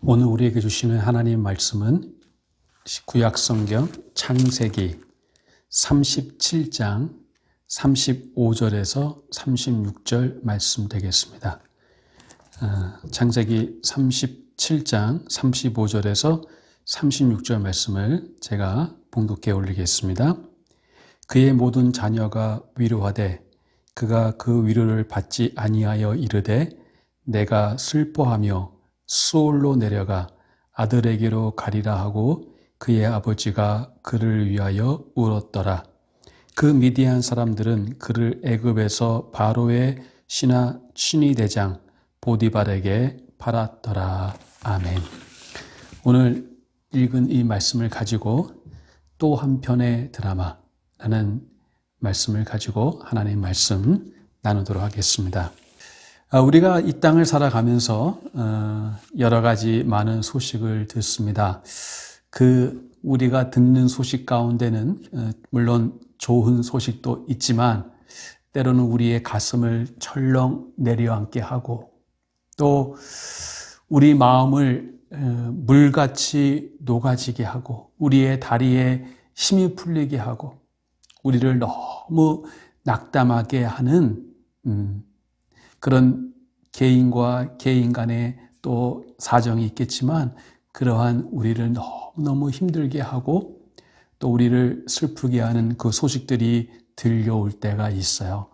오늘 우리에게 주시는 하나님 말씀은 구약성경 창세기 37장 35절에서 36절 말씀 되겠습니다. 창세기 37장 35절에서 36절 말씀을 제가 봉독해 올리겠습니다. 그의 모든 자녀가 위로하되 그가 그 위로를 받지 아니하여 이르되 내가 슬퍼하며 수올로 내려가 아들에게로 가리라 하고 그의 아버지가 그를 위하여 울었더라. 그 미디안 사람들은 그를 애굽에서 바로의 신하 대장 보디발에게 팔았더라. 아멘. 오늘 읽은 이 말씀을 가지고 또 한 편의 드라마라는 말씀을 가지고 하나님의 말씀 나누도록 하겠습니다. 우리가 이 땅을 살아가면서 여러 가지 많은 소식을 듣습니다. 우리가 듣는 소식 가운데는 물론 좋은 소식도 있지만 때로는 우리의 가슴을 철렁 내려앉게 하고 또 우리 마음을 물같이 녹아지게 하고 우리의 다리에 힘이 풀리게 하고 우리를 너무 낙담하게 하는 그런 개인과 개인 간의 또 사정이 있겠지만 그러한 우리를 너무너무 힘들게 하고 또 우리를 슬프게 하는 그 소식들이 들려올 때가 있어요.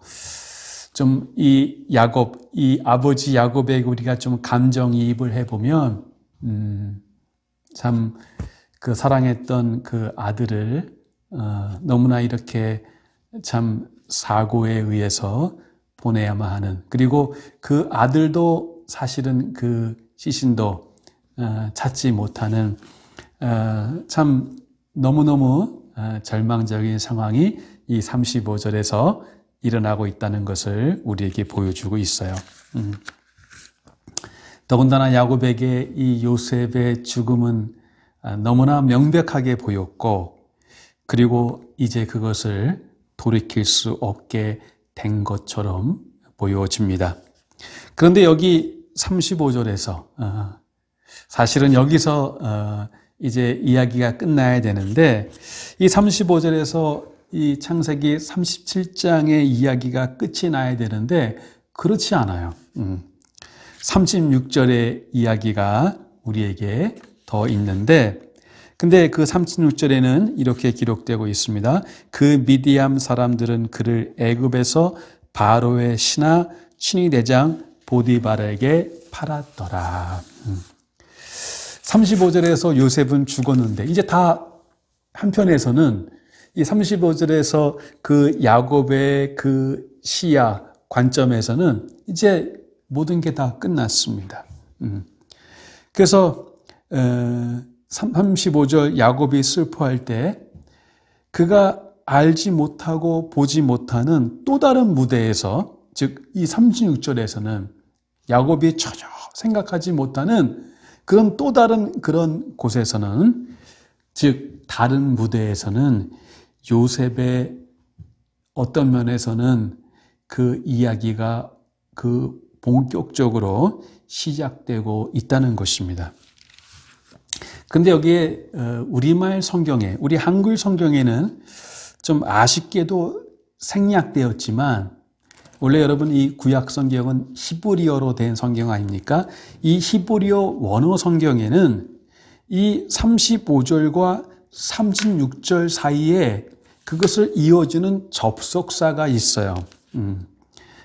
좀 이 아버지 야곱에게 우리가 좀 감정이입을 해보면 참 그 사랑했던 그 아들을 너무나 이렇게 참 사고에 의해서 보내야만 하는, 그리고 그 아들도 사실은 그 시신도 찾지 못하는 참 너무너무 절망적인 상황이 이 35절에서 일어나고 있다는 것을 우리에게 보여주고 있어요. 더군다나 야곱에게 이 요셉의 죽음은 너무나 명백하게 보였고 그리고 이제 그것을 돌이킬 수 없게 된 것처럼 보여집니다. 그런데 여기 35절에서 사실은 여기서 이제 이야기가 끝나야 되는데 이 35절에서 이 창세기 37장의 이야기가 끝이 나야 되는데 그렇지 않아요. 36절의 이야기가 우리에게 더 있는데 근데 그 36절에는 이렇게 기록되고 있습니다. 그 미디안 사람들은 그를 애굽에서 바로의 신하 대장 보디발에게 팔았더라. 35절에서 요셉은 죽었는데 이제 다 한편에서는 이 35절에서 그 야곱의 그 시야 관점에서는 이제 모든 게 다 끝났습니다. 그래서 35절 야곱이 슬퍼할 때 그가 알지 못하고 보지 못하는 또 다른 무대에서, 즉 이 36절에서는 야곱이 전혀 생각하지 못하는 그런 또 다른 그런 곳에서는, 즉 다른 무대에서는 요셉의 어떤 면에서는 그 이야기가 그 본격적으로 시작되고 있다는 것입니다. 근데 여기에 우리말 성경에, 우리 한글 성경에는 좀 아쉽게도 생략되었지만 원래 여러분 이 구약 성경은 히브리어로 된 성경 아닙니까? 이 히브리어 원어 성경에는 이 35절과 36절 사이에 그것을 이어주는 접속사가 있어요.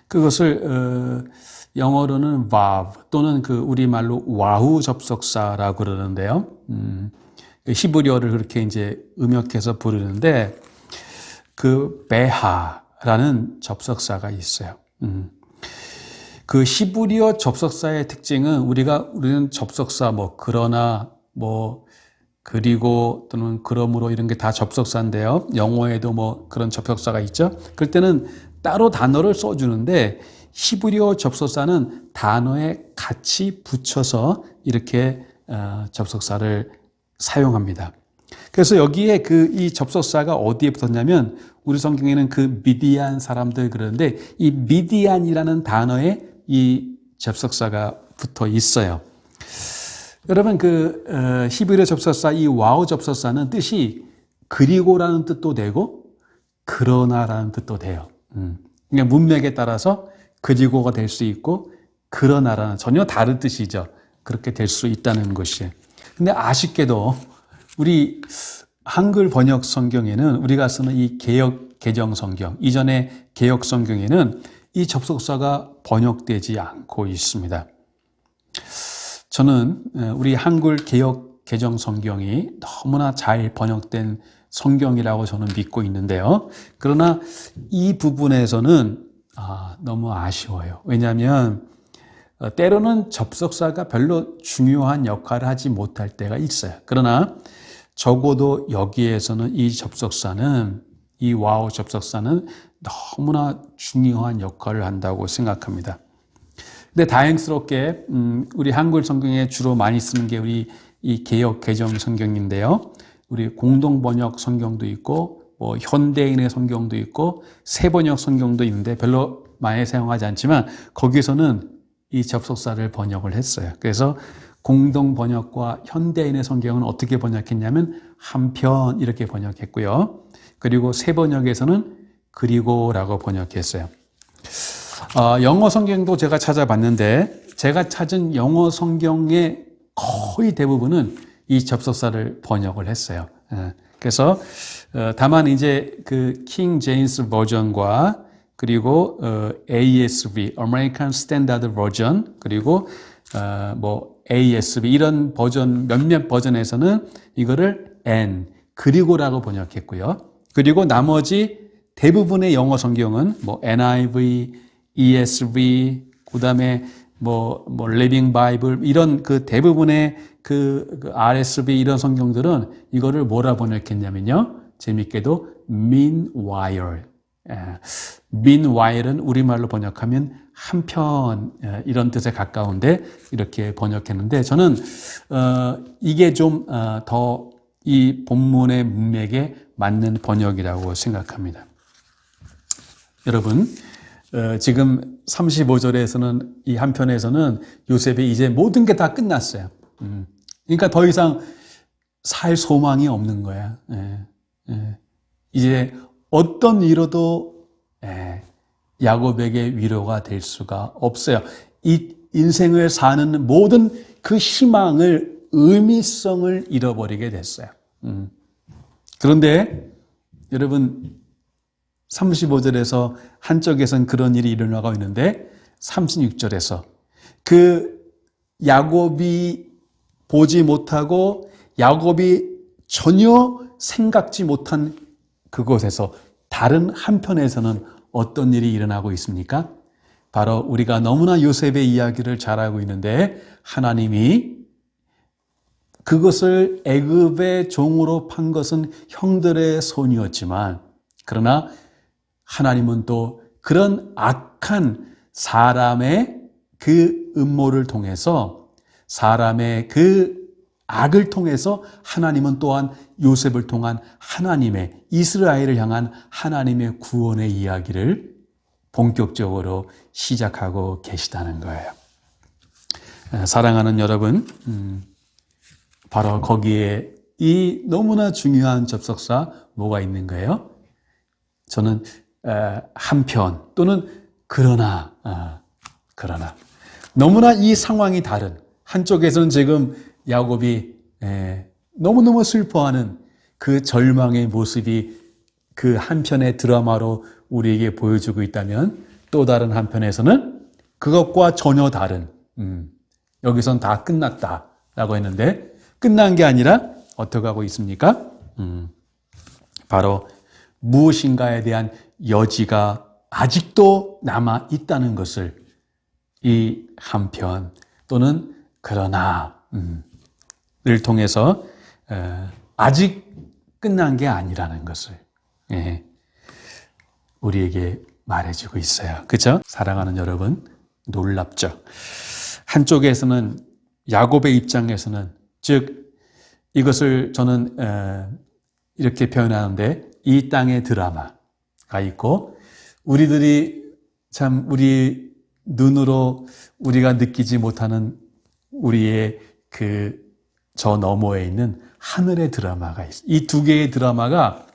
그것을 영어로는 vav 또는 그 우리말로 와후 접속사라고 그러는데요. 히브리어를 그렇게 이제 음역해서 부르는데 그 베하라는 접속사가 있어요. 그 히브리어 접속사의 특징은 우리는 접속사 그러나 그리고 또는 그러므로 이런 게 다 접속사인데요. 영어에도 그런 접속사가 있죠. 그럴 때는 따로 단어를 써주는데 히브리어 접속사는 단어에 같이 붙여서 이렇게 접속사를 사용합니다. 그래서 여기에 이 접속사가 어디에 붙었냐면 우리 성경에는 그 미디안 사람들 그러는데 이 미디안이라는 단어에 이 접속사가 붙어 있어요. 여러분 히브리어 접속사 이 와우 접속사는 뜻이 그리고라는 뜻도 되고 그러나라는 뜻도 돼요. 그러니까 문맥에 따라서 그리고가 될 수 있고 그러나라는 전혀 다른 뜻이죠. 그렇게 될 수 있다는 것이에요. 근데 아쉽게도 우리 한글 번역 성경에는 우리가 쓰는 이 개역 개정 성경, 이전의 개역 성경에는 이 접속사가 번역되지 않고 있습니다. 저는 우리 한글 개역 개정 성경이 너무나 잘 번역된 성경이라고 저는 믿고 있는데요. 그러나 이 부분에서는 너무 아쉬워요. 왜냐하면 때로는 접속사가 별로 중요한 역할을 하지 못할 때가 있어요. 그러나 적어도 여기에서는 이 접속사는, 이 와우 접속사는 너무나 중요한 역할을 한다고 생각합니다. 근데 다행스럽게 우리 한글 성경에 주로 많이 쓰는 게 우리 이 개역 개정 성경인데요. 우리 공동 번역 성경도 있고 현대인의 성경도 있고 새 번역 성경도 있는데 별로 많이 사용하지 않지만 거기서는 이 접속사를 번역을 했어요. 그래서 공동 번역과 현대인의 성경은 어떻게 번역했냐면 한편 이렇게 번역했고요. 그리고 새 번역에서는 그리고라고 번역했어요. 영어 성경도 제가 찾아봤는데 제가 찾은 영어 성경의 거의 대부분은 이 접속사를 번역을 했어요. 그래서 다만 이제 킹 제임스 버전과 그리고 ASV, American Standard Version, 그리고 ASV 이런 버전 몇몇 버전에서는 이거를 and 그리고라고 번역했고요. 그리고 나머지 대부분의 영어 성경은 NIV, ESV, 그다음에 Living Bible 이런 대부분의 RSV 이런 성경들은 이거를 뭐라 번역했냐면요. 재밌게도 meanwhile. meanwhile은 우리말로 번역하면 한편 이런 뜻에 가까운데 이렇게 번역했는데 저는 이게 좀 더 이 본문의 문맥에 맞는 번역이라고 생각합니다. 여러분 지금 35절에서는 이 한편에서는 요셉이 이제 모든 게 다 끝났어요. 그러니까 더 이상 살 소망이 없는 거야. 이제 어떤 위로도 야곱에게 위로가 될 수가 없어요. 이 인생을 사는 모든 그 희망을, 의미성을 잃어버리게 됐어요. 그런데 여러분 35절에서 한쪽에선 그런 일이 일어나고 있는데 36절에서 야곱이 보지 못하고 야곱이 전혀 생각지 못한 그곳에서 다른 한편에서는 어떤 일이 일어나고 있습니까? 바로 우리가 너무나 요셉의 이야기를 잘 알고 있는데 하나님이 그것을 애굽의 종으로 판 것은 형들의 손이었지만 그러나 하나님은 또 그런 악한 사람의 그 음모를 통해서 사람의 그 악을 통해서 하나님은 또한 요셉을 통한 하나님의 이스라엘을 향한 하나님의 구원의 이야기를 본격적으로 시작하고 계시다는 거예요. 사랑하는 여러분, 바로 거기에 이 너무나 중요한 접속사 뭐가 있는 거예요? 저는 한편 또는 그러나 너무나 이 상황이 다른 한쪽에서는 지금 야곱이 너무너무 슬퍼하는 그 절망의 모습이 그 한편의 드라마로 우리에게 보여주고 있다면 또 다른 한편에서는 그것과 전혀 다른 여기선 다 끝났다라고 했는데 끝난 게 아니라 어떻게 하고 있습니까? 바로 무엇인가에 대한 여지가 아직도 남아 있다는 것을 이 한편 또는 그러나 를 통해서 아직 끝난 게 아니라는 것을 우리에게 말해주고 있어요. 그렇죠? 사랑하는 여러분, 놀랍죠? 한쪽에서는 야곱의 입장에서는 즉 이것을 저는 이렇게 표현하는데 이 땅의 드라마가 있고 우리들이 참 우리 눈으로 우리가 느끼지 못하는 우리의 저 너머에 있는 하늘의 드라마가 있어요. 이 두 개의 드라마가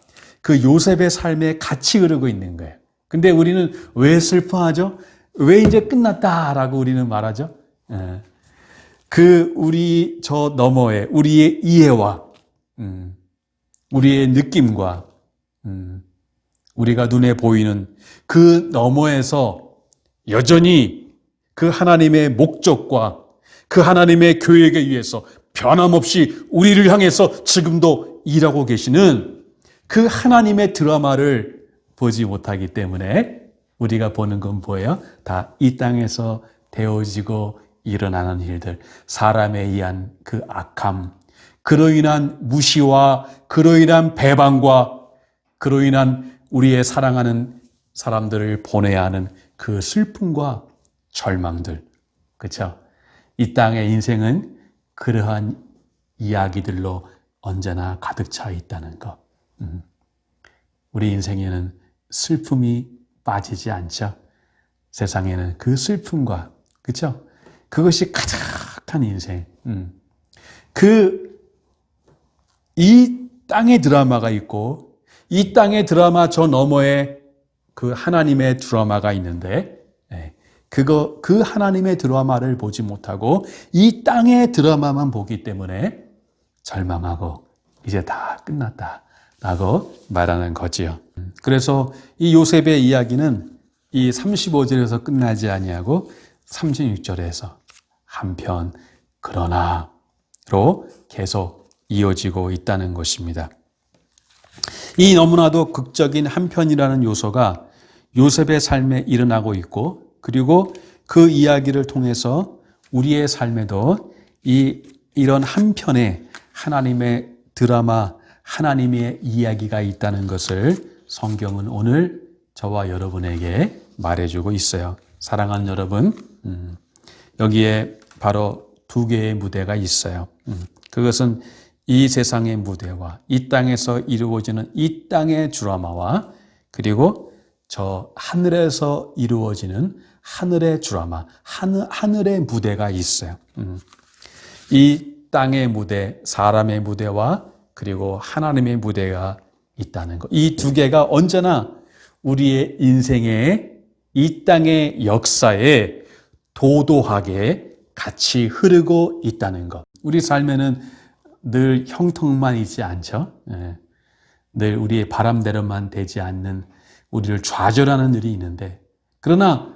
그 요셉의 삶에 같이 흐르고 있는 거예요. 근데 우리는 왜 슬퍼하죠? 왜 이제 끝났다라고 우리는 말하죠? 우리 저 너머에 우리의 이해와 우리의 느낌과 우리가 눈에 보이는 그 너머에서 여전히 그 하나님의 목적과 그 하나님의 계획에 의해서 변함없이 우리를 향해서 지금도 일하고 계시는 그 하나님의 드라마를 보지 못하기 때문에 우리가 보는 건 뭐예요? 다 이 땅에서 되어지고 일어나는 일들, 사람에 의한 그 악함, 그로 인한 무시와 그로 인한 배반과 그로 인한 우리의 사랑하는 사람들을 보내야 하는 그 슬픔과 절망들. 그렇죠? 이 땅의 인생은 그러한 이야기들로 언제나 가득 차 있다는 것. 우리 인생에는 슬픔이 빠지지 않죠. 세상에는 그 슬픔과, 그렇죠? 그것이 가득한 인생. 이 땅의 드라마가 있고, 이 땅의 드라마 저 너머에 그 하나님의 드라마가 있는데, 그 하나님의 드라마를 보지 못하고 이 땅의 드라마만 보기 때문에 절망하고 이제 다 끝났다라고 말하는 거지요. 그래서 이 요셉의 이야기는 이 35절에서 끝나지 아니하고 36절에서 한편 그러나로 계속 이어지고 있다는 것입니다. 이 너무나도 극적인 한편이라는 요소가 요셉의 삶에 일어나고 있고, 그리고 그 이야기를 통해서 우리의 삶에도 이런 한편의 하나님의 드라마, 하나님의 이야기가 있다는 것을 성경은 오늘 저와 여러분에게 말해주고 있어요. 사랑하는 여러분, 여기에 바로 두 개의 무대가 있어요. 그것은 이 세상의 무대와 이 땅에서 이루어지는 이 땅의 드라마와, 그리고 저 하늘에서 이루어지는 하늘의 드라마, 하늘의 무대가 있어요. 이 땅의 무대, 사람의 무대와 그리고 하나님의 무대가 있다는 것. 이 두 개가 언제나 우리의 인생의 이 땅의 역사에 도도하게 같이 흐르고 있다는 것. 우리 삶에는 늘 형통만 있지 않죠. 늘 우리의 바람대로만 되지 않는, 우리를 좌절하는 일이 있는데, 그러나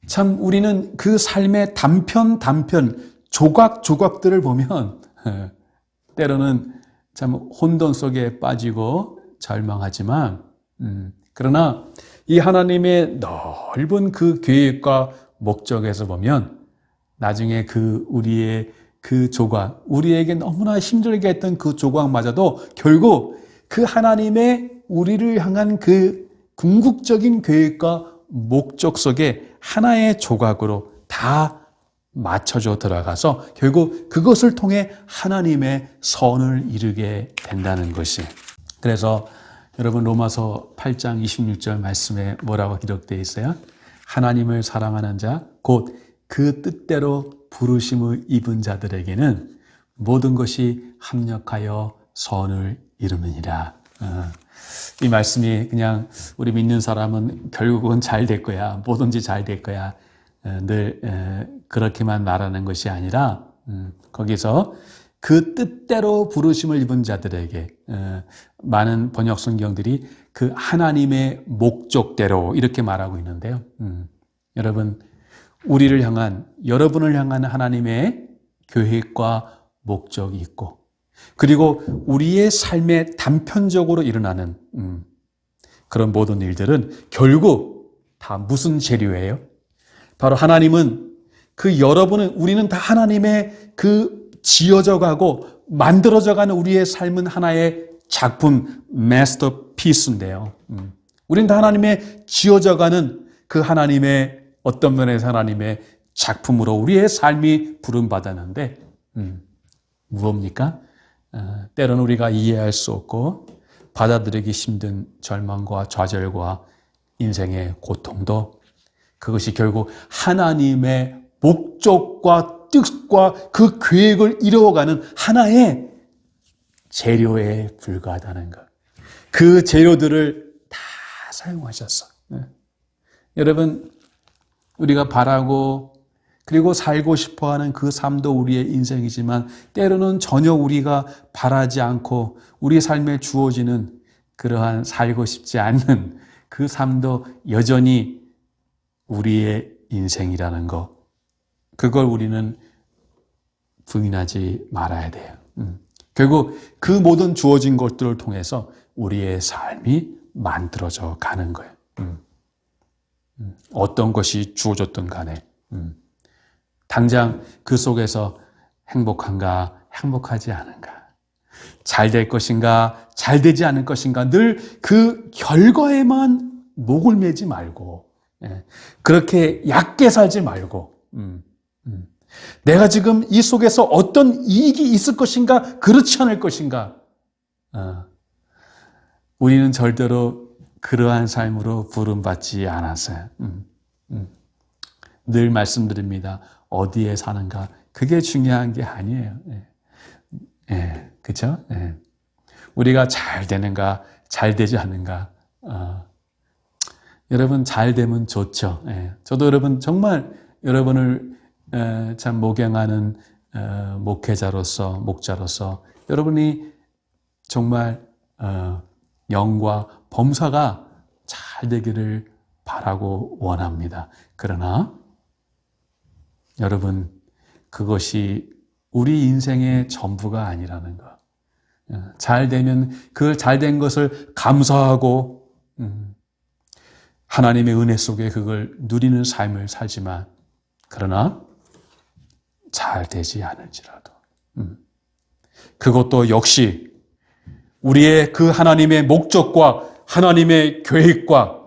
참 우리는 그 삶의 단편 조각들을 보면 때로는 참 혼돈 속에 빠지고 절망하지만, 그러나 이 하나님의 넓은 그 계획과 목적에서 보면 나중에 우리의 그 조각, 우리에게 너무나 힘들게 했던 그 조각마저도 결국 그 하나님의 우리를 향한 그 궁극적인 계획과 목적 속에 하나의 조각으로 다 맞춰져 들어가서 결국 그것을 통해 하나님의 선을 이루게 된다는 것이. 그래서 여러분 로마서 8장 26절 말씀에 뭐라고 기록되어 있어요? 하나님을 사랑하는 자, 곧 그 뜻대로 부르심을 입은 자들에게는 모든 것이 합력하여 선을 이루느니라. 이 말씀이 그냥 우리 믿는 사람은 결국은 잘 될 거야, 뭐든지 잘 될 거야, 늘 그렇게만 말하는 것이 아니라 거기서 그 뜻대로 부르심을 입은 자들에게, 많은 번역 성경들이 그 하나님의 목적대로 이렇게 말하고 있는데요. 여러분, 여러분을 향한 하나님의 계획과 목적이 있고, 그리고 우리의 삶에 단편적으로 일어나는 그런 모든 일들은 결국 다 무슨 재료예요? 바로 하나님은 우리는 다 하나님의 그 지어져 가고 만들어져 가는 우리의 삶은 하나의 작품, 마스터피스인데요. 우리는 다 하나님의 지어져 가는 그 하나님의 어떤 면에서 하나님의 작품으로 우리의 삶이 부름받았는데, 무엇입니까? 때로는 우리가 이해할 수 없고 받아들이기 힘든 절망과 좌절과 인생의 고통도, 그것이 결국 하나님의 목적과 뜻과 그 계획을 이루어가는 하나의 재료에 불과하다는 것. 그 재료들을 다 사용하셨어. 여러분, 우리가 바라고 그리고 살고 싶어하는 그 삶도 우리의 인생이지만 때로는 전혀 우리가 바라지 않고 우리 삶에 주어지는 그러한 살고 싶지 않는 그 삶도 여전히 우리의 인생이라는 것. 그걸 우리는 부인하지 말아야 돼요. 결국 그 모든 주어진 것들을 통해서 우리의 삶이 만들어져 가는 거예요. 어떤 것이 주어졌든 간에 당장 그 속에서 행복한가 행복하지 않은가 잘 될 것인가 잘 되지 않을 것인가 늘 그 결과에만 목을 매지 말고 그렇게 얕게 살지 말고 내가 지금 이 속에서 어떤 이익이 있을 것인가 그렇지 않을 것인가 우리는 절대로 그러한 삶으로 부름받지 않았어요. 늘 말씀드립니다. 어디에 사는가 그게 중요한 게 아니에요. 그렇죠? 우리가 잘 되는가 잘 되지 않는가 여러분 잘 되면 좋죠. 저도 여러분 정말 여러분을 참 목양하는 목회자로서 목자로서 여러분이 정말 영과 범사가 잘 되기를 바라고 원합니다. 그러나 여러분 그것이 우리 인생의 전부가 아니라는 것. 잘 되면 그 잘 된 것을 감사하고 하나님의 은혜 속에 그걸 누리는 삶을 살지만 그러나 잘 되지 않을지라도 그것도 역시 우리의 그 하나님의 목적과 하나님의 계획과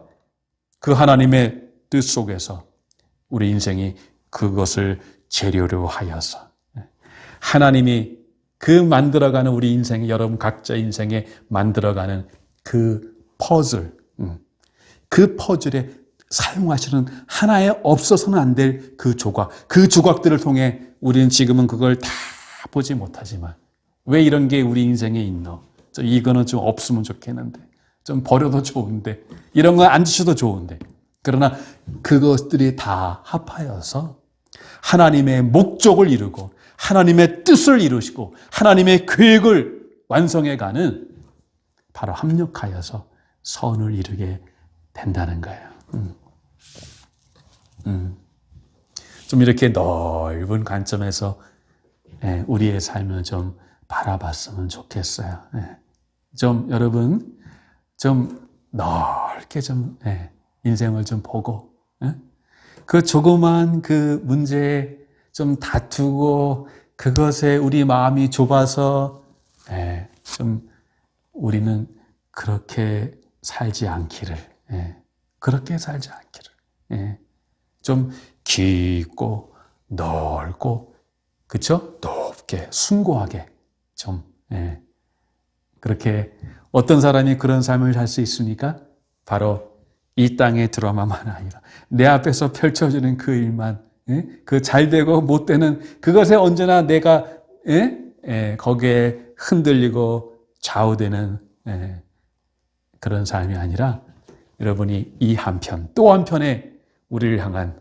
그 하나님의 뜻 속에서 우리 인생이 그것을 재료로 하여서 하나님이 그 만들어가는 우리 인생에 여러분 각자 인생에 만들어가는 그 퍼즐 그 퍼즐에 사용하시는 하나에 없어서는 안 될 그 조각들을 통해 우리는 지금은 그걸 다 보지 못하지만 왜 이런 게 우리 인생에 있노? 이거는 좀 없으면 좋겠는데 좀 버려도 좋은데 이런 거 안 주셔도 좋은데 그러나 그것들이 다 합하여서 하나님의 목적을 이루고 하나님의 뜻을 이루시고 하나님의 계획을 완성해가는 바로 합력하여서 선을 이루게 된다는 거예요. 좀 이렇게 넓은 관점에서 우리의 삶을 좀 바라봤으면 좋겠어요. 좀 여러분 좀 넓게 좀 인생을 좀 보고 그 조그만 그 문제에 좀 다투고 그것에 우리 마음이 좁아서 좀 우리는 그렇게 살지 않기를 그렇게 살지 않기를 좀 깊고 넓고 그렇죠? 높게 숭고하게 좀 그렇게 어떤 사람이 그런 삶을 살 수 있습니까? 바로 이 땅의 드라마만 아니라 내 앞에서 펼쳐지는 그 일만 그 잘되고 못되는 그것에 언제나 내가 거기에 흔들리고 좌우되는 그런 삶이 아니라 여러분이 이 한편 또 한편에 우리를 향한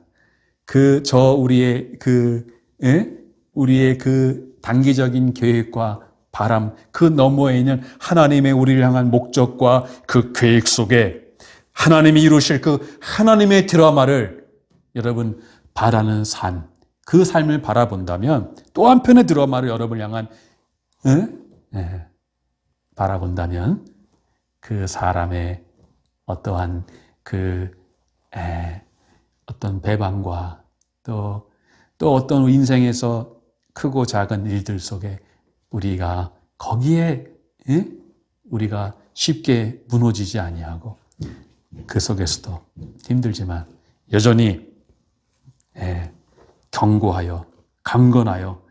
우리의 그 단기적인 계획과 바람 그 너머에 있는 하나님의 우리를 향한 목적과 그 계획 속에 하나님이 이루실 그 하나님의 드라마를 여러분 바라는 삶, 그 삶을 바라본다면 또 한편의 드라마를 여러분을 향한 바라본다면 그 사람의 어떠한 어떤 배반과 또 어떤 인생에서 크고 작은 일들 속에 우리가 거기에 우리가 쉽게 무너지지 아니하고 그 속에서도 힘들지만 여전히 견고하여 강건하여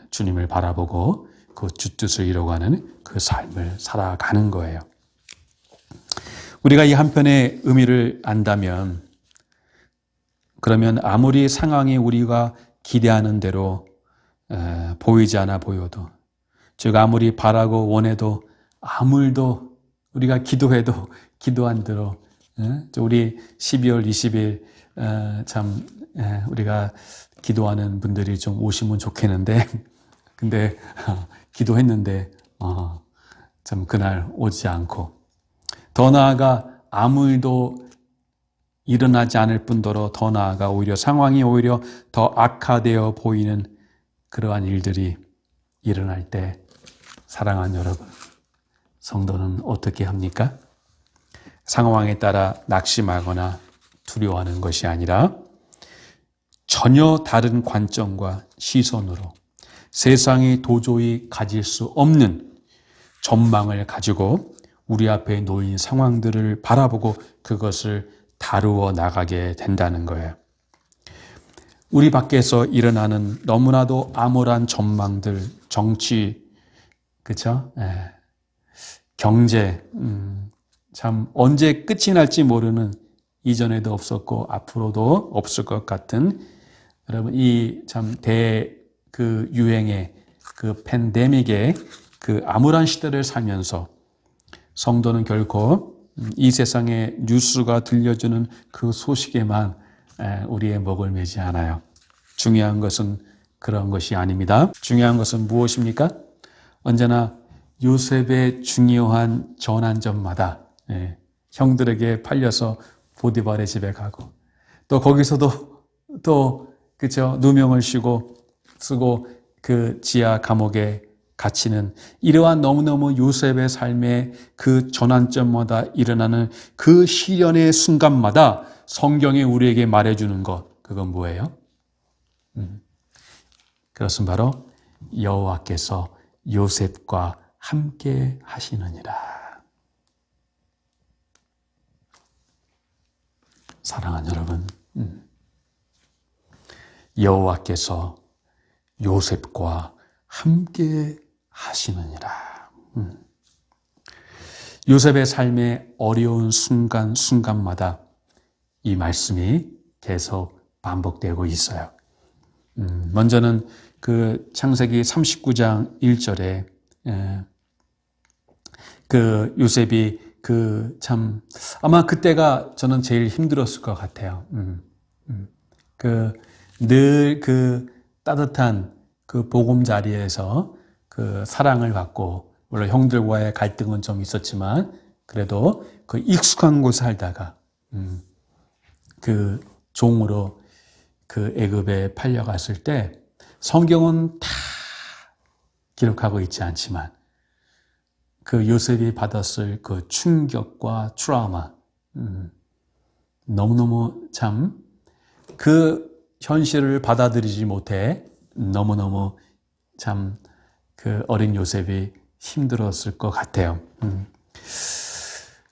주님을 바라보고 그 주 뜻을 이루어가는 그 삶을 살아가는 거예요. 우리가 이 한편의 의미를 안다면 그러면 아무리 상황이 우리가 기대하는 대로 보이지 않아 보여도, 즉 아무리 바라고 원해도 아무 일도 우리가 기도해도 기도한 대로, 우리 12월 20일 참 우리가 기도하는 분들이 좀 오시면 좋겠는데, 근데 기도했는데 참 그날 오지 않고, 더 나아가 아무 일도 일어나지 않을 뿐더러 더 나아가 오히려 상황이 오히려 더 악화되어 보이는 그러한 일들이 일어날 때, 사랑하는 여러분, 성도는 어떻게 합니까? 상황에 따라 낙심하거나 두려워하는 것이 아니라 전혀 다른 관점과 시선으로 세상이 도저히 가질 수 없는 전망을 가지고 우리 앞에 놓인 상황들을 바라보고 그것을 다루어 나가게 된다는 거예요. 우리 밖에서 일어나는 너무나도 암울한 전망들, 정치, 그렇죠? 경제, 참 언제 끝이 날지 모르는, 이전에도 없었고 앞으로도 없을 것 같은, 여러분 이 참 그 유행의 그 팬데믹의 그 암울한 시대를 살면서 성도는 결코 이 세상의 뉴스가 들려주는 그 소식에만 우리의 목을 매지 않아요. 중요한 것은 그런 것이 아닙니다. 중요한 것은 무엇입니까? 언제나 요셉의 중요한 전환점마다 형들에게 팔려서 보디발의 집에 가고, 또 거기서도 또 그죠, 누명을 쓰고 그 지하 감옥에 갇히는, 이러한 너무너무 요셉의 삶의 그 전환점마다 일어나는 그 시련의 순간마다 성경이 우리에게 말해주는 것, 그건 뭐예요? 그것은 바로 여호와께서 요셉과 함께 하시느니라. 사랑하는 여러분, 여호와께서 요셉과 함께 하시느니라. 요셉의 삶의 어려운 순간마다 이 말씀이 계속 반복되고 있어요. 먼저는 그 창세기 39장 1절에 그 요셉이 아마 그때가 저는 제일 힘들었을 것 같아요. 늘 따뜻한 그 보금자리에서 그 사랑을 받고, 물론 형들과의 갈등은 좀 있었지만 그래도 그 익숙한 곳에 살다가 그 종으로 그 애굽에 팔려갔을 때, 성경은 다 기록하고 있지 않지만 그 요셉이 받았을 그 충격과 트라우마, 너무너무 참 그 현실을 받아들이지 못해 너무너무 참 그 어린 요셉이 힘들었을 것 같아요.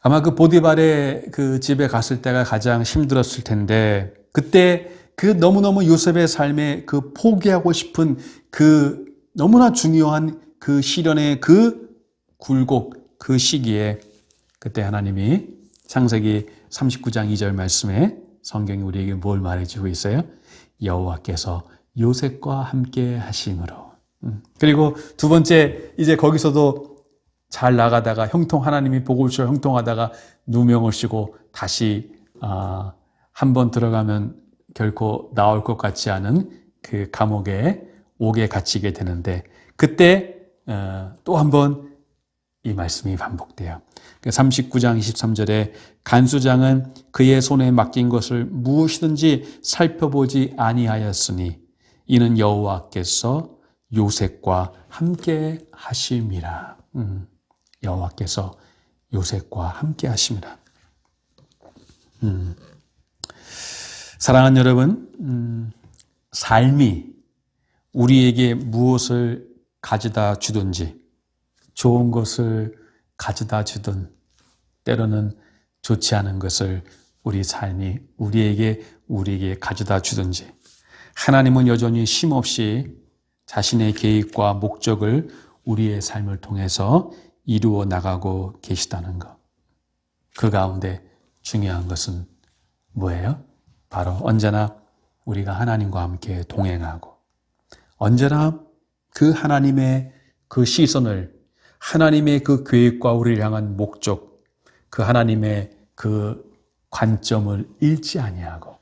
아마 그 보디발의 그 집에 갔을 때가 가장 힘들었을 텐데, 그때 그 너무너무 요셉의 삶에 그 포기하고 싶은 그 너무나 중요한 그 시련의 그 굴곡, 그 시기에 그때 하나님이 창세기 39장 2절 말씀에 성경이 우리에게 뭘 말해주고 있어요? 여호와께서 요셉과 함께 하심으로. 그리고 두 번째, 이제 거기서도 잘 나가다가 하나님이 보고 오셔 형통하다가 누명을 쓰고 다시 한 번 들어가면 결코 나올 것 같지 않은 그 감옥에 옥에 갇히게 되는데, 그때 또 한 번 이 말씀이 반복돼요. 39장 23절에 간수장은 그의 손에 맡긴 것을 무엇이든지 살펴보지 아니하였으니 이는 여호와께서 요셉과 함께 하심이라. 여호와께서 요셉과 함께 하심이라. 사랑하는 여러분, 삶이 우리에게 무엇을 가져다 주든지, 좋은 것을 가져다 주든 때로는 좋지 않은 것을 우리 삶이 우리에게 가져다 주든지, 하나님은 여전히 쉼없이 자신의 계획과 목적을 우리의 삶을 통해서 이루어 나가고 계시다는 것. 그 가운데 중요한 것은 뭐예요? 바로 언제나 우리가 하나님과 함께 동행하고 언제나 그 하나님의 그 시선을, 하나님의 그 계획과 우리를 향한 목적, 그 하나님의 그 관점을 잃지 아니하고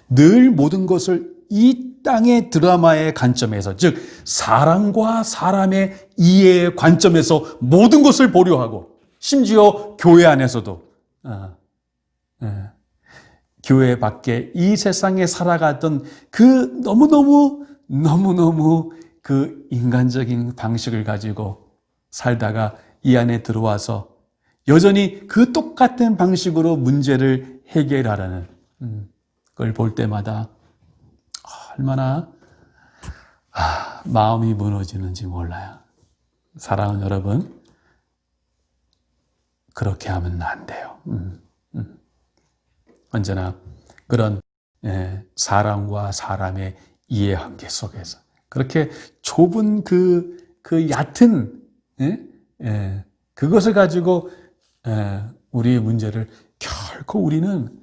늘 모든 것을 이 땅의 드라마의 관점에서, 즉 사람과 사람의 이해의 관점에서 모든 것을 보려 하고, 심지어 교회 안에서도 교회 밖에 이 세상에 살아가던 그 너무너무 그 인간적인 방식을 가지고 살다가 이 안에 들어와서 여전히 그 똑같은 방식으로 문제를 해결하라는 걸 볼 때마다 얼마나 마음이 무너지는지 몰라요. 사랑하는 여러분, 그렇게 하면 안 돼요. 언제나 그런 사람과 사람의 이해관계 속에서 그렇게 좁은 그 얕은 그것을 가지고 우리의 문제를 결코 우리는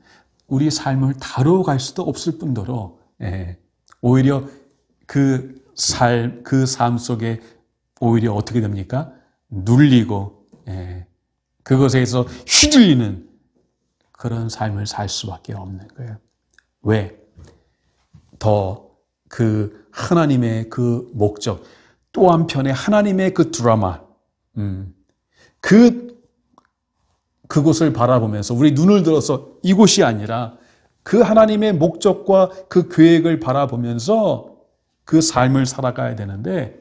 우리 삶을 다뤄갈 수도 없을 뿐더러 오히려 그 삶 속에 오히려 어떻게 됩니까? 눌리고 그것에서 휘둘리는 그런 삶을 살 수밖에 없는 거예요. 왜? 더 그 하나님의 그 목적, 또 한편에 하나님의 그 드라마, 그곳을 바라보면서 우리 눈을 들어서 이곳이 아니라 그 하나님의 목적과 그 계획을 바라보면서 그 삶을 살아가야 되는데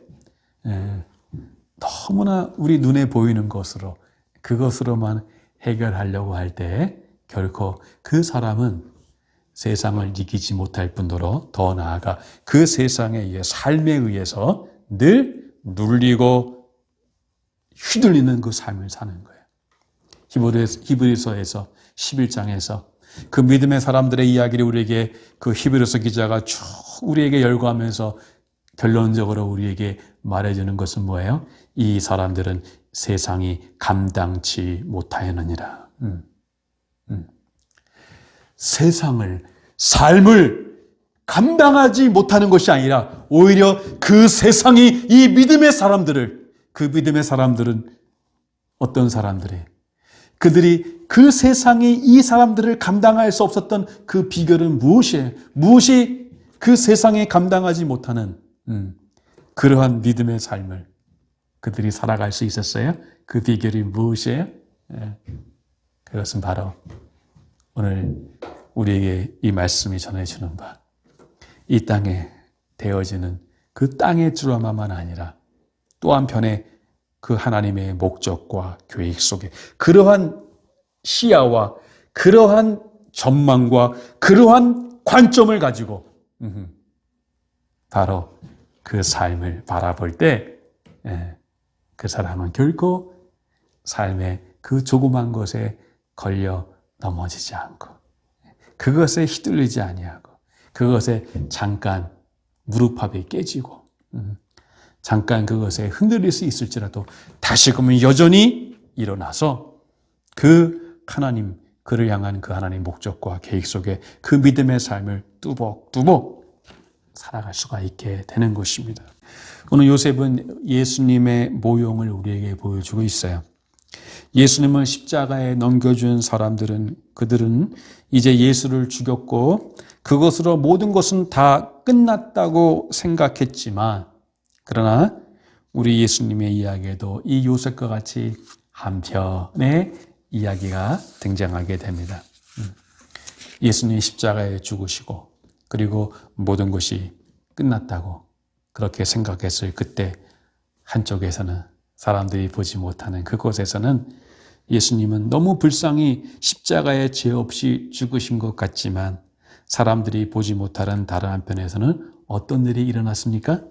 너무나 우리 눈에 보이는 것으로 그것으로만 해결하려고 할 때 결코 그 사람은 세상을 이기지 못할 뿐더러 더 나아가 그 세상의 삶에 의해서 늘 눌리고 휘둘리는 그 삶을 사는 거예요. 히브리서에서 11장에서 그 믿음의 사람들의 이야기를 우리에게 그 히브리서 기자가 쭉 우리에게 열거하면서 결론적으로 우리에게 말해주는 것은 뭐예요? 이 사람들은 세상이 감당치 못하였느니라. 삶을 감당하지 못하는 것이 아니라 오히려 그 세상이 이 믿음의 사람들을, 그 믿음의 사람들은 어떤 사람들이에요? 그들이 그 세상이 이 사람들을 감당할 수 없었던 그 비결은 무엇이에요? 무엇이 그 세상에 감당하지 못하는 그러한 믿음의 삶을 그들이 살아갈 수 있었어요? 그 비결이 무엇이에요? 그것은 바로 오늘 우리에게 이 말씀이 전해주는 바, 이 땅에 되어지는 그 땅의 드라마만 아니라 또 한편에 그 하나님의 목적과 계획 속에 그러한 시야와 그러한 전망과 그러한 관점을 가지고 바로 그 삶을 바라볼 때 그 사람은 결코 삶의 그 조그만 것에 걸려 넘어지지 않고 그것에 휘둘리지 아니하고 그것에 잠깐 무릎팍이 깨지고 잠깐 그것에 흔들릴 수 있을지라도 다시금은 여전히 일어나서 그 하나님, 그를 향한 그 하나님 목적과 계획 속에 그 믿음의 삶을 뚜벅뚜벅 살아갈 수가 있게 되는 것입니다. 오늘 요셉은 예수님의 모형을 우리에게 보여주고 있어요. 예수님을 십자가에 넘겨준 사람들은 그들은 이제 예수를 죽였고 그것으로 모든 것은 다 끝났다고 생각했지만 그러나 우리 예수님의 이야기에도 이 요셉과 같이 한편의 이야기가 등장하게 됩니다. 예수님이 십자가에 죽으시고 그리고 모든 것이 끝났다고 그렇게 생각했을 그때 한쪽에서는 사람들이 보지 못하는 그곳에서는 예수님은 너무 불쌍히 십자가에 죄 없이 죽으신 것 같지만 사람들이 보지 못하는 다른 한편에서는 어떤 일이 일어났습니까?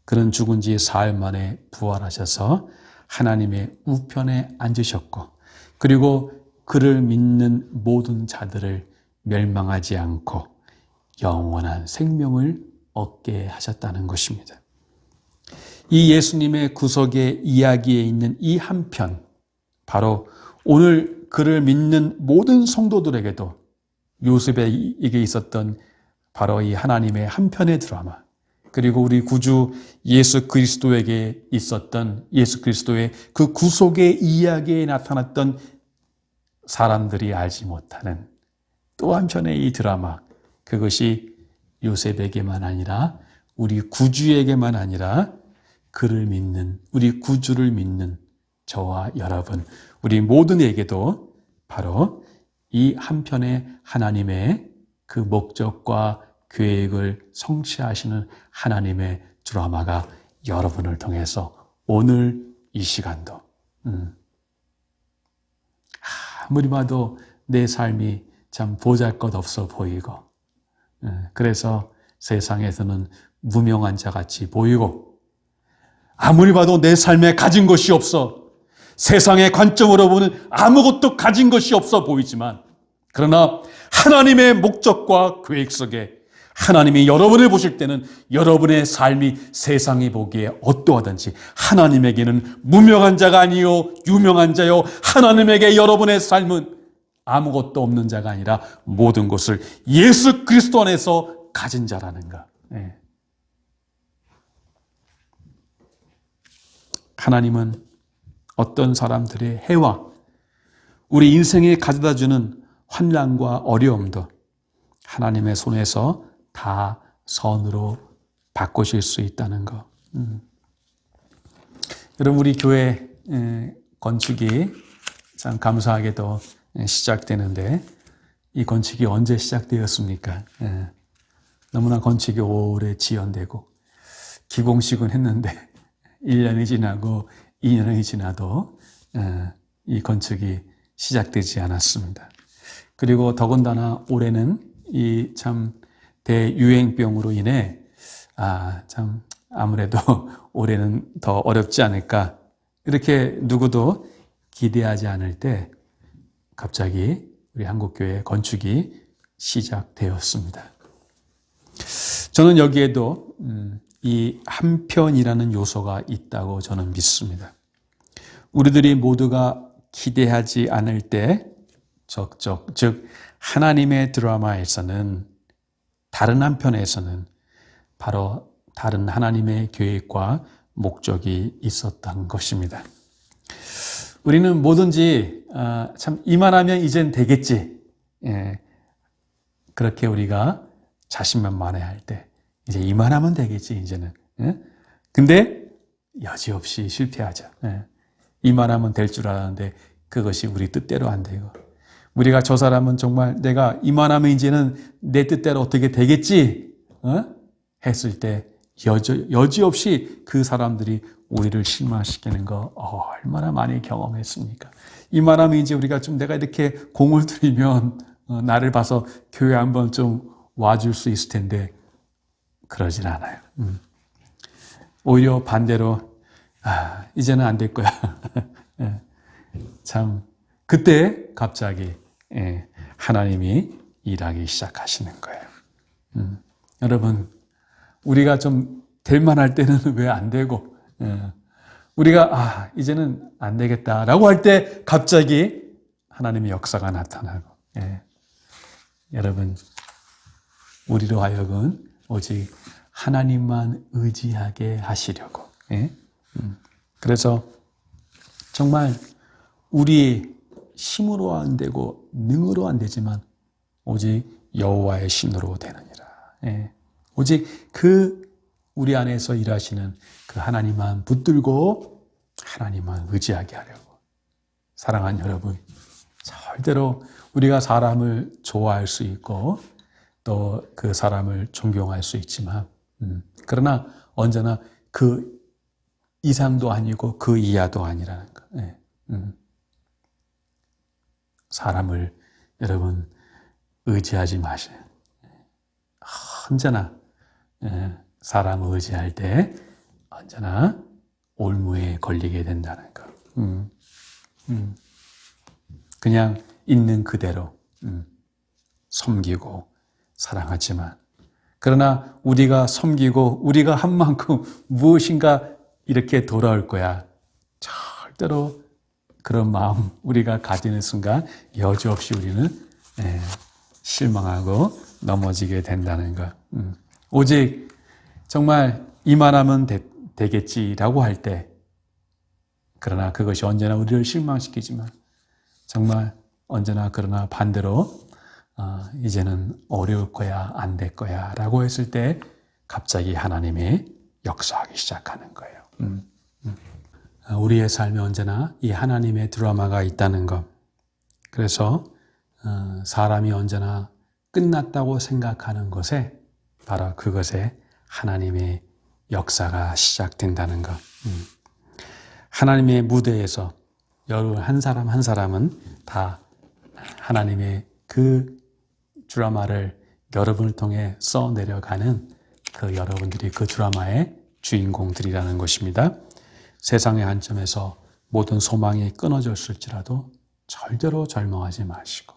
그는 죽은 지 사흘 만에 부활하셔서 하나님의 우편에 앉으셨고 그리고 그를 믿는 모든 자들을 멸망하지 않고 영원한 생명을 얻게 하셨다는 것입니다. 이 예수님의 구속의 이야기에 있는 이 한편, 바로 오늘 그를 믿는 모든 성도들에게도 요셉에게 있었던 바로 이 하나님의 한편의 드라마, 그리고 우리 구주 예수 그리스도에게 있었던 예수 그리스도의 그 구속의 이야기에 나타났던 사람들이 알지 못하는 또 한편의 이 드라마, 그것이 요셉에게만 아니라 우리 구주에게만 아니라 그를 믿는, 우리 구주를 믿는 저와 여러분, 우리 모든에게도 바로 이 한편의 하나님의 그 목적과 계획을 성취하시는 하나님의 드라마가 여러분을 통해서 오늘 이 시간도 아무리 봐도 내 삶이 참 보잘것없어 보이고, 그래서 세상에서는 무명한 자같이 보이고, 아무리 봐도 내 삶에 가진 것이 없어, 세상의 관점으로 보는 아무것도 가진 것이 없어 보이지만, 그러나 하나님의 목적과 계획 속에 하나님이 여러분을 보실 때는 여러분의 삶이 세상이 보기에 어떠하든지 하나님에게는 무명한 자가 아니요 유명한 자요, 하나님에게 여러분의 삶은 아무것도 없는 자가 아니라 모든 것을 예수 그리스도 안에서 가진 자라는 것. 하나님은 어떤 사람들의 해와 우리 인생에 가져다주는 환난과 어려움도 하나님의 손에서 다 선으로 바꾸실 수 있다는 것. 여러분, 우리 교회 건축이 참 감사하게도 시작되는데, 이 건축이 언제 시작되었습니까? 너무나 건축이 오래 지연되고 기공식은 했는데 1년이 지나고 2년이 지나도 이 건축이 시작되지 않았습니다. 그리고 더군다나 올해는 이 참 대유행병으로 인해 참 아무래도 올해는 더 어렵지 않을까, 이렇게 누구도 기대하지 않을 때 갑자기 우리 한국교회 건축이 시작되었습니다. 저는 여기에도 이 한편이라는 요소가 있다고 저는 믿습니다. 우리들이 모두가 기대하지 않을 때 적적, 즉 하나님의 드라마에서는, 다른 한편에서는 바로 다른 하나님의 계획과 목적이 있었던 것입니다. 우리는 뭐든지 참 이만하면 이젠 되겠지, 그렇게 우리가 자신만만해할 때 이제 이만하면 되겠지 이제는. 근데 여지없이 실패하죠. 이만하면 될 줄 알았는데 그것이 우리 뜻대로 안 되고, 우리가 저 사람은 정말 내가 이만하면 이제는 내 뜻대로 어떻게 되겠지 했을 때 여지없이 그 사람들이 우리를 실망시키는 거 얼마나 많이 경험했습니까? 이만하면 이제 우리가 좀 내가 이렇게 공을 들이면 나를 봐서 교회 한번 좀 와줄 수 있을 텐데 그러진 않아요. 오히려 반대로 이제는 안 될 거야. 참 그때 갑자기 하나님이 일하기 시작하시는 거예요. 여러분, 우리가 좀 될 만할 때는 왜 안 되고, 우리가 이제는 안 되겠다라고 할 때 갑자기 하나님의 역사가 나타나고, 여러분, 우리로 하여금 오직 하나님만 의지하게 하시려고. 그래서 정말 우리 힘으로 안 되고 능으로 안 되지만 오직 여호와의 신으로 되느니라. 오직 그 우리 안에서 일하시는 그 하나님만 붙들고 하나님만 의지하게 하려고. 사랑하는 여러분, 절대로 우리가 사람을 좋아할 수 있고 또 그 사람을 존경할 수 있지만, 그러나 언제나 그 이상도 아니고 그 이하도 아니라는 거. 사람을 여러분 의지하지 마세요. 언제나 사람을 의지할 때 언제나 올무에 걸리게 된다는 거. 그냥 있는 그대로 섬기고 사랑하지만, 그러나 우리가 섬기고 우리가 한 만큼 무엇인가 이렇게 돌아올 거야, 절대로 그런 마음 우리가 가지는 순간 여지없이 우리는 실망하고 넘어지게 된다는 것. 오직 정말 이만하면 되겠지라고 할 때, 그러나 그것이 언제나 우리를 실망시키지만 정말 언제나 그러나 반대로 이제는 어려울 거야, 안 될 거야 라고 했을 때 갑자기 하나님이 역사하기 시작하는 거예요. 우리의 삶에 언제나 이 하나님의 드라마가 있다는 것. 그래서 사람이 언제나 끝났다고 생각하는 것에 바로 그것에 하나님의 역사가 시작된다는 것. 하나님의 무대에서 여러분 한 사람 한 사람은 다 하나님의 그 드라마를 여러분을 통해 써내려가는 그 여러분들이 그 드라마의 주인공들이라는 것입니다. 세상의 한점에서 모든 소망이 끊어졌을지라도 절대로 절망하지 마시고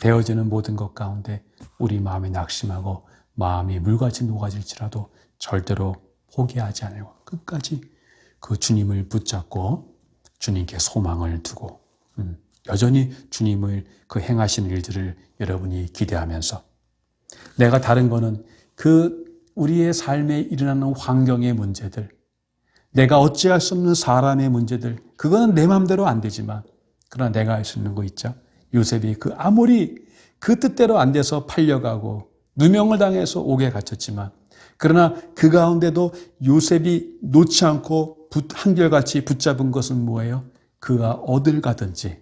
되어지는 모든 것 가운데 우리 마음이 낙심하고 마음이 물같이 녹아질지라도 절대로 포기하지 않아요. 끝까지 그 주님을 붙잡고 주님께 소망을 두고 여전히 주님을 그 행하시는 일들을 여러분이 기대하면서 내가 다른 거는 그 우리의 삶에 일어나는 환경의 문제들, 내가 어찌할 수 없는 사람의 문제들, 그거는 내 마음대로 안 되지만 그러나 내가 할 수 있는 거 있죠. 요셉이 그 아무리 그 뜻대로 안 돼서 팔려가고 누명을 당해서 옥에 갇혔지만 그러나 그 가운데도 요셉이 놓지 않고 한결같이 붙잡은 것은 뭐예요? 그가 어딜 가든지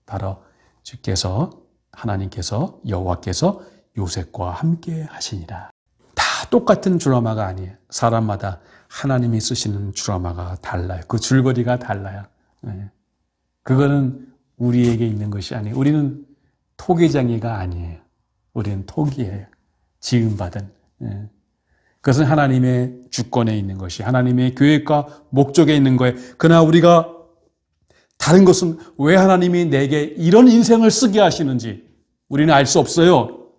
바로 주께서 하나님께서 여호와께서 요셉과 함께 하시니라. 다 똑같은 드라마가 아니에요. 사람마다 하나님이 쓰시는 드라마가 달라요. 그 줄거리가 달라요. 그거는 우리에게 있는 것이 아니에요. 우리는 토기장이가 아니에요. 우리는 토기예요. 지음받은. 그것은 하나님의 주권에 있는 것이 하나님의 계획과 목적에 있는 거예요. 그러나 우리가 다른 것은 왜 하나님이 내게 이런 인생을 쓰게 하시는지 우리는 알 수 없어요.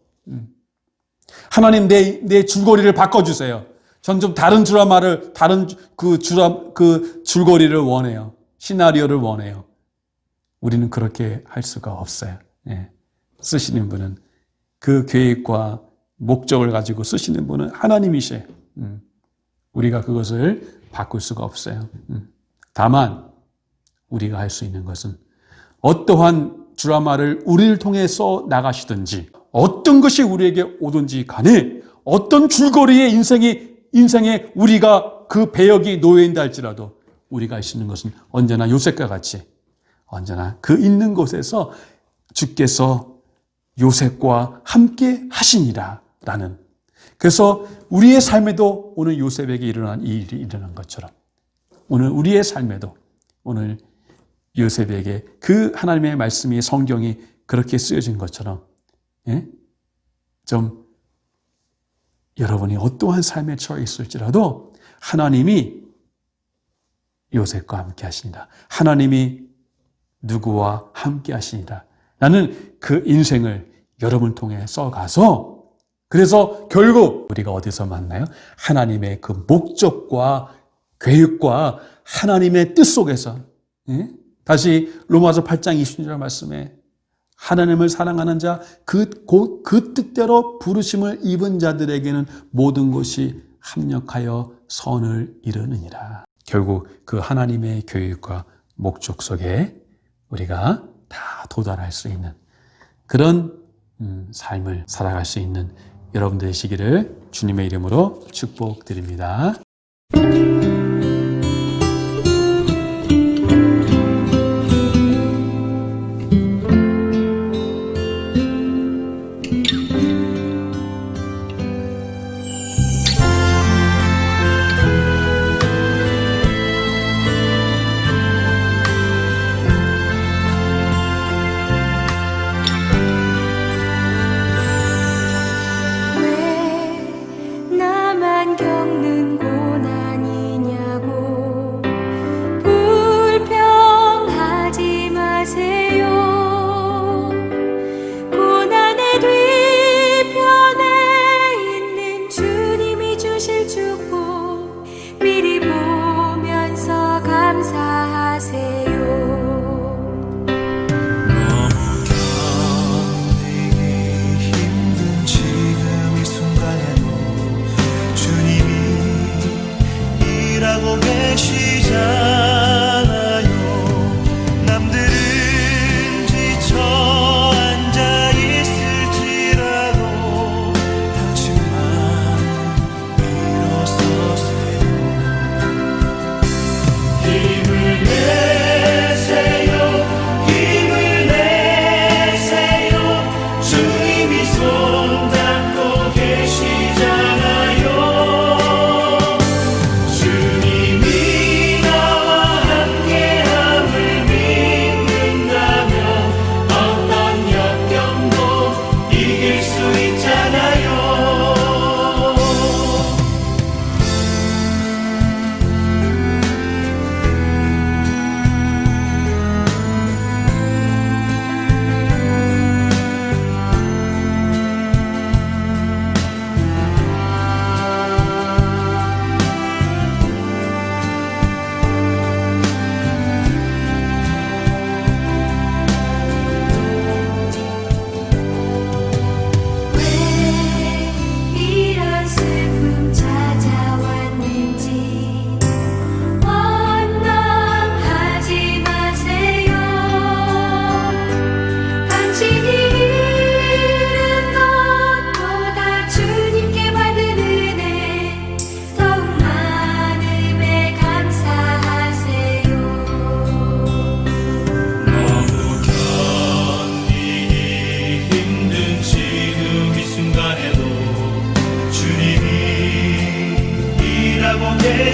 하나님 내 줄거리를 바꿔주세요. 전 좀 다른 드라마를 다른 그 줄거리를 원해요. 시나리오를 원해요. 우리는 그렇게 할 수가 없어요. 쓰시는 분은 그 계획과 목적을 가지고 쓰시는 분은 하나님이세요. 우리가 그것을 바꿀 수가 없어요. 다만 우리가 할 수 있는 것은 어떠한 드라마를 우리를 통해 써 나가시든지 어떤 것이 우리에게 오든지 간에 어떤 줄거리의 인생에 우리가 그 배역이 놓여있다 할지라도 우리가 할 수 있는 것은 언제나 요셉과 같이 언제나 그 있는 곳에서 주께서 요셉과 함께 하시니라 라는, 그래서 우리의 삶에도 오늘 요셉에게 일어난 이 일이 일어난 것처럼 오늘 우리의 삶에도 오늘 요셉에게 그 하나님의 말씀이 성경이 그렇게 쓰여진 것처럼 좀 여러분이 어떠한 삶에 처해 있을지라도 하나님이 요셉과 함께 하시니라. 하나님이 누구와 함께 하시니라. 나는 그 인생을 여러분을 통해 써가서 그래서 결국 우리가 어디서 만나요? 하나님의 그 목적과 계획과 하나님의 뜻 속에서 다시 로마서 8장 20절 말씀에 하나님을 사랑하는 자, 그 뜻대로 부르심을 입은 자들에게는 모든 것이 합력하여 선을 이루느니라. 결국 그 하나님의 계획과 목적 속에 우리가 다 도달할 수 있는 그런 삶을 살아갈 수 있는 여러분 되시기를 주님의 이름으로 축복드립니다. 나만 겪는 곳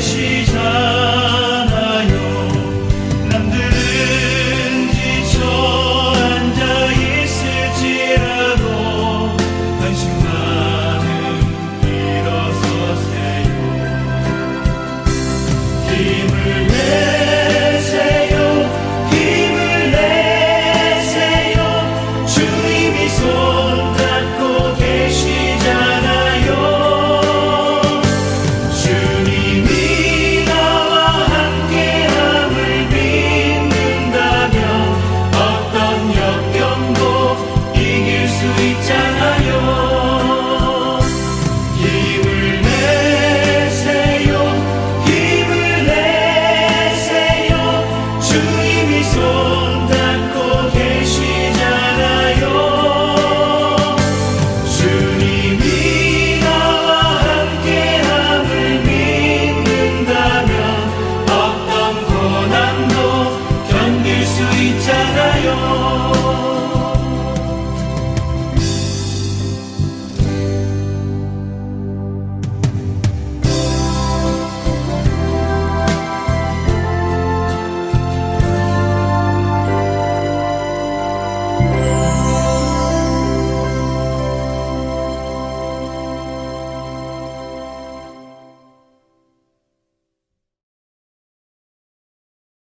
시작